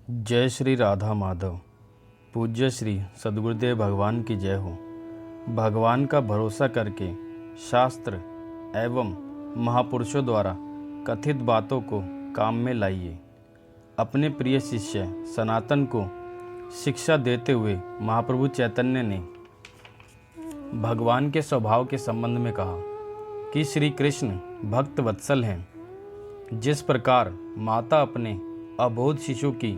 जय श्री राधा माधव। पूज्य श्री सद्गुरुदेव भगवान की जय हो। भगवान का भरोसा करके शास्त्र एवं महापुरुषों द्वारा कथित बातों को काम में लाइए। अपने प्रिय शिष्य सनातन को शिक्षा देते हुए महाप्रभु चैतन्य ने भगवान के स्वभाव के संबंध में कहा कि श्री कृष्ण भक्त वत्सल हैं। जिस प्रकार माता अपने अबोध शिशु की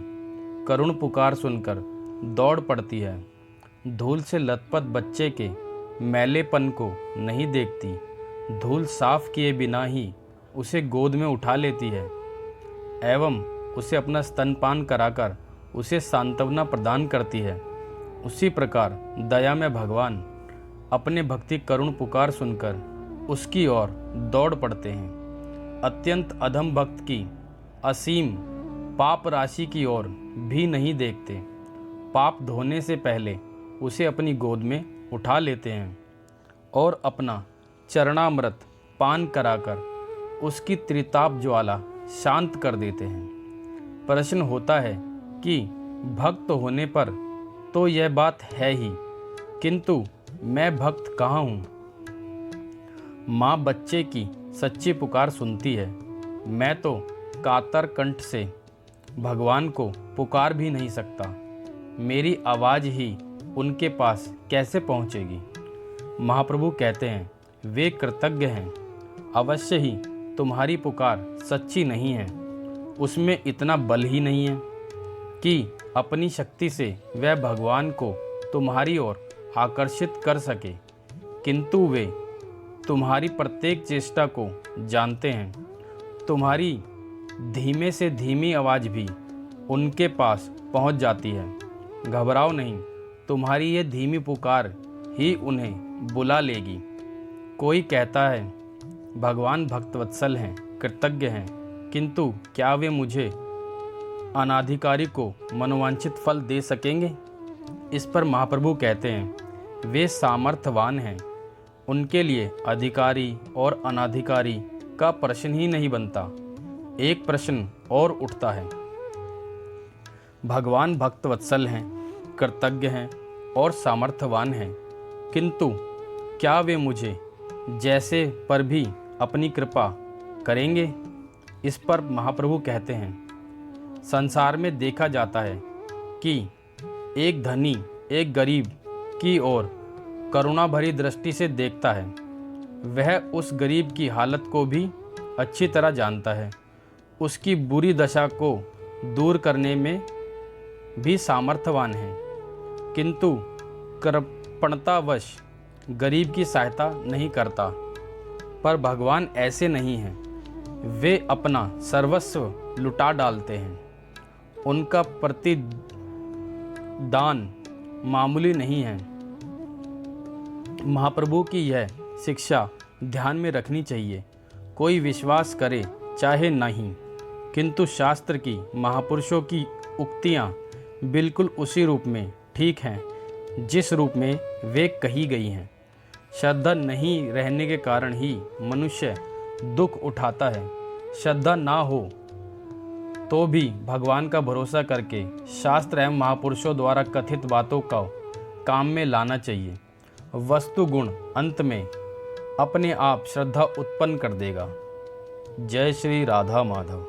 करुण पुकार सुनकर दौड़ पड़ती है, धूल से लथपथ बच्चे के मैलेपन को नहीं देखती, धूल साफ किए बिना ही उसे गोद में उठा लेती है एवं उसे अपना स्तनपान कराकर उसे सांत्वना प्रदान करती है, उसी प्रकार दया में भगवान अपने भक्ति करुण पुकार सुनकर उसकी ओर दौड़ पड़ते हैं। अत्यंत अधम भक्त की असीम पाप राशि की ओर भी नहीं देखते, पाप धोने से पहले उसे अपनी गोद में उठा लेते हैं और अपना चरणामृत पान कराकर उसकी त्रिताप ज्वाला शांत कर देते हैं। प्रश्न होता है कि भक्त होने पर तो यह बात है ही, किंतु मैं भक्त कहाँ हूँ? माँ बच्चे की सच्ची पुकार सुनती है, मैं तो कातर कंठ से भगवान को पुकार भी नहीं सकता, मेरी आवाज़ ही उनके पास कैसे पहुँचेगी? महाप्रभु कहते हैं, वे कृतज्ञ हैं, अवश्य ही तुम्हारी पुकार सच्ची नहीं है, उसमें इतना बल ही नहीं है कि अपनी शक्ति से वह भगवान को तुम्हारी ओर आकर्षित कर सके, किंतु वे तुम्हारी प्रत्येक चेष्टा को जानते हैं। तुम्हारी धीमे से धीमी आवाज़ भी उनके पास पहुंच जाती है। घबराओ नहीं, तुम्हारी ये धीमी पुकार ही उन्हें बुला लेगी। कोई कहता है भगवान भक्तवत्सल हैं, कृतज्ञ हैं, किंतु क्या वे मुझे अनाधिकारी को मनोवांछित फल दे सकेंगे? इस पर महाप्रभु कहते हैं, वे सामर्थ्यवान हैं, उनके लिए अधिकारी और अनाधिकारी का प्रश्न ही नहीं बनता। एक प्रश्न और उठता है, भगवान भक्तवत्सल हैं, कृतज्ञ हैं और सामर्थ्यवान हैं, किंतु क्या वे मुझे जैसे पर भी अपनी कृपा करेंगे? इस पर महाप्रभु कहते हैं, संसार में देखा जाता है कि एक धनी एक गरीब की ओर करुणा भरी दृष्टि से देखता है, वह उस गरीब की हालत को भी अच्छी तरह जानता है, उसकी बुरी दशा को दूर करने में भी सामर्थ्यवान है, किंतु कृपणतावश गरीब की सहायता नहीं करता। पर भगवान ऐसे नहीं हैं, वे अपना सर्वस्व लुटा डालते हैं, उनका प्रतिदान मामूली नहीं है। महाप्रभु की यह शिक्षा ध्यान में रखनी चाहिए। कोई विश्वास करे चाहे नहीं, किंतु शास्त्र की महापुरुषों की उक्तियाँ बिल्कुल उसी रूप में ठीक हैं जिस रूप में वे कही गई हैं। श्रद्धा नहीं रहने के कारण ही मनुष्य दुख उठाता है। श्रद्धा ना हो तो भी भगवान का भरोसा करके शास्त्र एवं महापुरुषों द्वारा कथित बातों का काम में लाना चाहिए। वस्तु गुण अंत में अपने आप श्रद्धा उत्पन्न कर देगा। जय श्री राधा माधव।